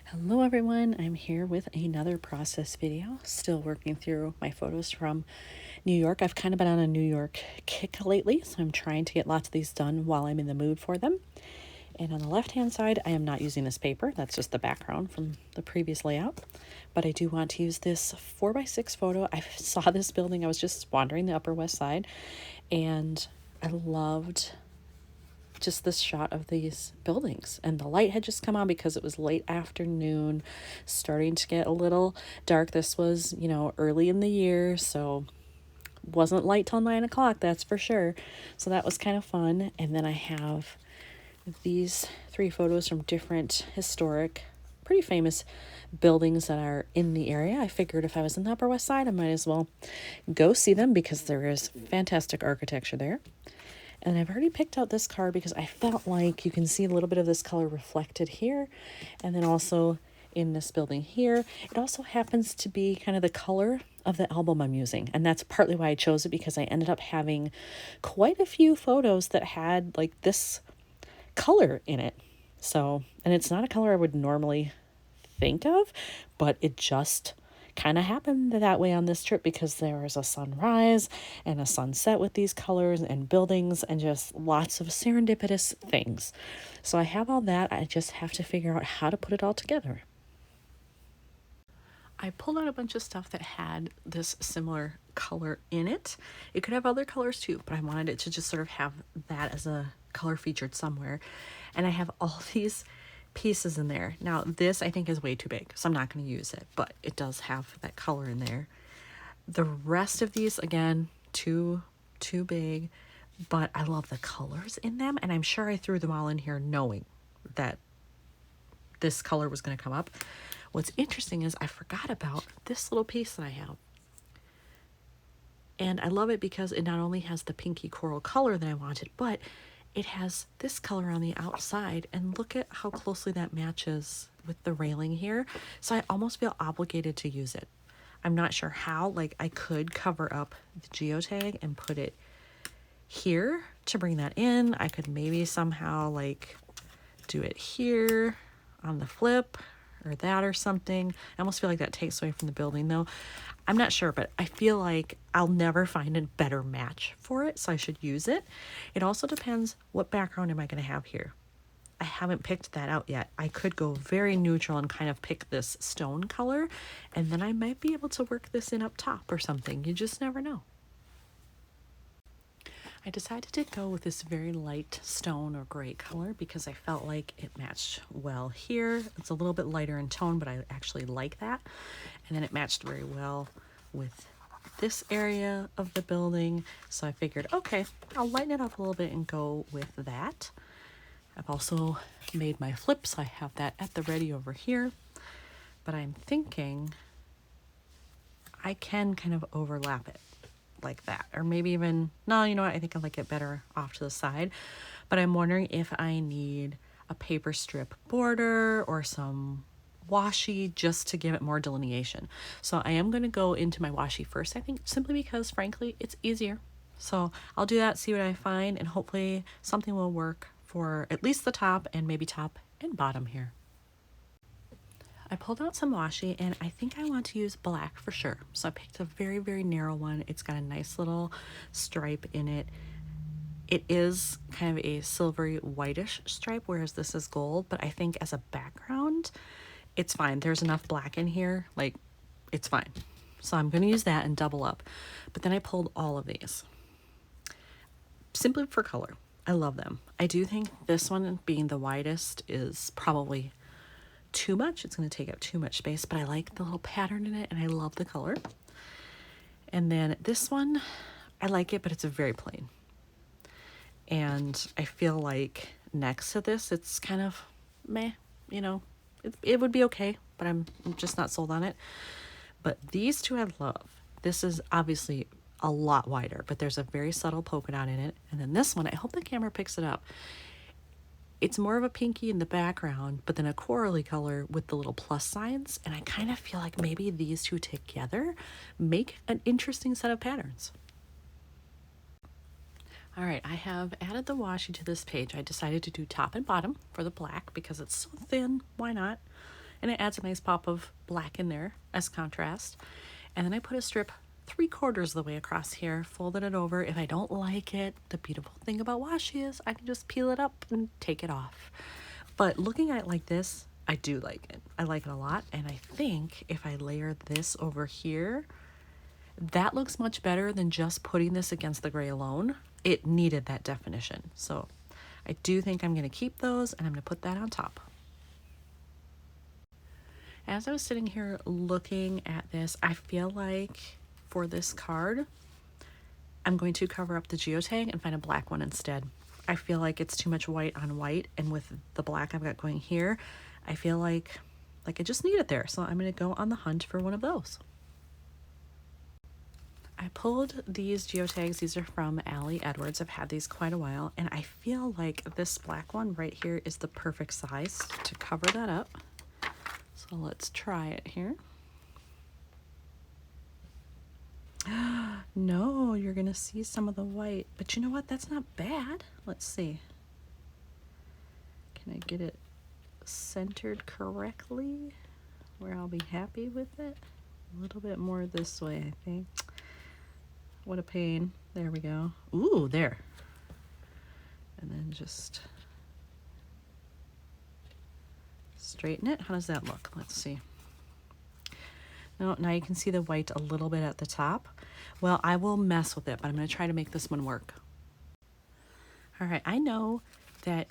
Hello everyone, I'm here with another process video. Still working through my photos from New York. I've kind of been on a New York kick lately, so I'm trying to get lots of these done while I'm in the mood for them. And on the left-hand side, I am not using this paper. That's just the background from the previous layout. But I do want to use this 4x6 photo. I saw this building. I was just wandering the Upper West Side, and I loved just this shot of these buildings, and the light had just come on because it was late afternoon, starting to get a little dark. This was, early in the year, so wasn't light till 9 o'clock, that's for sure. So that was kind of fun. And then I have these three photos from different historic, pretty famous buildings that are in the area. I figured if I was in the Upper West Side, I might as well go see them because there is fantastic architecture there. And I've already picked out this card because I felt like you can see a little bit of this color reflected here, and then also in this building here. It also happens to be kind of the color of the album I'm using, and that's partly why I chose it, because I ended up having quite a few photos that had like this color in it. So, and it's not a color I would normally think of, but it just kind of happened that way on this trip because there was a sunrise and a sunset with these colors and buildings and just lots of serendipitous things. So I have all that. I just have to figure out how to put it all together. I pulled out a bunch of stuff that had this similar color in it. It could have other colors too, but I wanted it to just sort of have that as a color featured somewhere. And I have all these pieces in there. Now this I think is way too big, so I'm not going to use it, but it does have that color in there. The rest of these, again, too big, but I love the colors in them, and I'm sure I threw them all in here knowing that this color was going to come up. What's interesting is I forgot about this little piece that I have. And I love it because it not only has the pinky coral color that I wanted, but it has this color on the outside, and look at how closely that matches with the railing here. So I almost feel obligated to use it. I'm not sure how. Like, I could cover up the geotag and put it here to bring that in. I could maybe somehow like do it here on the flip or that or something. I almost feel like that takes away from the building though. I'm not sure, but I feel like I'll never find a better match for it, so I should use it. It also depends, what background am I going to have here? I haven't picked that out yet. I could go very neutral and kind of pick this stone color, and then I might be able to work this in up top or something. You just never know. I decided to go with this very light stone or gray color because I felt like it matched well here. It's a little bit lighter in tone, but I actually like that. And then it matched very well with this area of the building. So I figured, okay, I'll lighten it up a little bit and go with that. I've also made my flips. I have that at the ready over here. But I'm thinking I can kind of overlap it like that, or maybe even, no, you know what, I think I like it better off to the side. But I'm wondering if I need a paper strip border or some washi just to give it more delineation. So I am going to go into my washi first, I think, simply because frankly it's easier. So I'll do that, see what I find, and hopefully something will work for at least the top and maybe top and bottom here. I pulled out some washi, and I think I want to use black for sure. So I picked a very, very narrow one. It's got a nice little stripe in it. It is kind of a silvery whitish stripe, whereas this is gold, but I think as a background, it's fine. There's enough black in here, like it's fine. So I'm going to use that and double up. But then I pulled all of these simply for color. I love them. I do think this one being the widest is probably too much. It's going to take up too much space, but I like the little pattern in it and I love the color. And then this one, I like it, but it's very plain. And I feel like next to this, it's kind of meh, it would be okay, but I'm just not sold on it. But these two I love. This is obviously a lot wider, but there's a very subtle polka dot in it. And then this one, I hope the camera picks it up. It's more of a pinky in the background, but then a corally color with the little plus signs. And I kind of feel like maybe these two together make an interesting set of patterns. All right, I have added the washi to this page. I decided to do top and bottom for the black because it's so thin. Why not? and it adds a nice pop of black in there as contrast. And then I put a strip 3/4 of the way across here, folded it over. If I don't like it, the beautiful thing about washi is I can just peel it up and take it off. But looking at it like this, I do like it. I like it a lot. And I think if I layer this over here, that looks much better than just putting this against the gray alone. It needed that definition. So I do think I'm going to keep those, and I'm going to put that on top. As I was sitting here looking at this, I feel like for this card, I'm going to cover up the geotag and find a black one instead. I feel like it's too much white on white, and with the black I've got going here, I feel like I just need it there. So I'm going to go on the hunt for one of those. I pulled these geotags. These are from Allie Edwards. I've had these quite a while, and I feel like this black one right here is the perfect size to cover that up. So let's try it here. No, you're gonna see some of the white, but you know what? That's not bad. Let's see. Can I get it centered correctly where I'll be happy with it? A little bit more this way, I think. What a pain. There we go. Ooh, there. And then just straighten it. How does that look? Let's see. No, now you can see the white a little bit at the top. Well, I will mess with it, but I'm going to try to make this one work. All right, I know that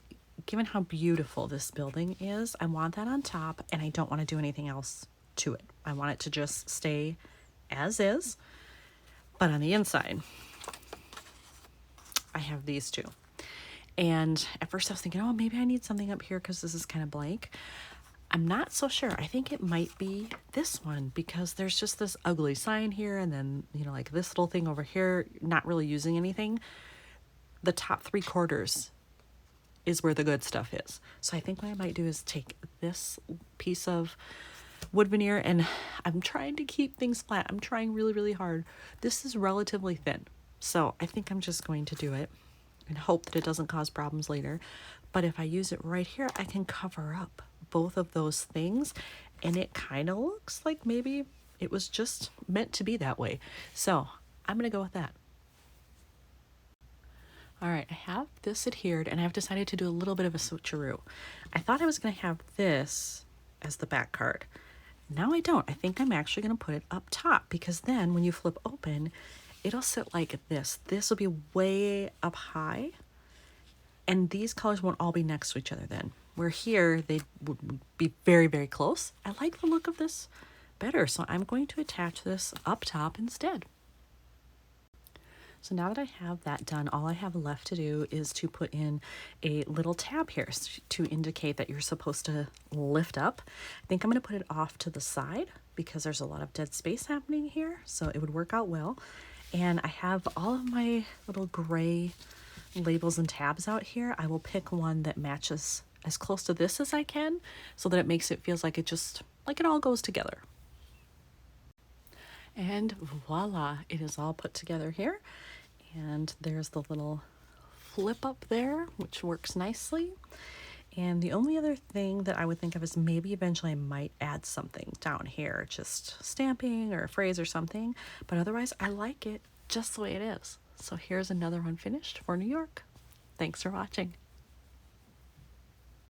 given how beautiful this building is, I want that on top, and I don't want to do anything else to it. I want it to just stay as is, but on the inside, I have these two. And at first I was thinking, oh, maybe I need something up here because this is kind of blank. I'm not so sure. I think it might be this one because there's just this ugly sign here, and then, you know, like this little thing over here, not really using anything. The top 3/4 is where the good stuff is. So I think what I might do is take this piece of wood veneer, and I'm trying to keep things flat. I'm trying really, really hard. This is relatively thin, so I think I'm just going to do it and hope that it doesn't cause problems later. But if I use it right here, I can cover up both of those things, and it kind of looks like maybe it was just meant to be that way. So I'm gonna go with that. All right, I have this adhered, and I've decided to do a little bit of a switcheroo. I thought I was gonna have this as the back card. Now I don't. I think I'm actually gonna put it up top, because then when you flip open, it'll sit like this. This will be way up high, and these colors won't all be next to each other then. Where here, they would be very, very close. I like the look of this better, so I'm going to attach this up top instead. So now that I have that done, all I have left to do is to put in a little tab here to indicate that you're supposed to lift up. I think I'm going to put it off to the side because there's a lot of dead space happening here, so it would work out well. And I have all of my little gray labels and tabs out here. I will pick one that matches as close to this as I can so that it makes it feels like it just, like it all goes together. And voila, it is all put together here. And there's the little flip up there, which works nicely. And the only other thing that I would think of is maybe eventually I might add something down here, just stamping or a phrase or something. But otherwise, I like it just the way it is. So here's another one finished for New York. Thanks for watching.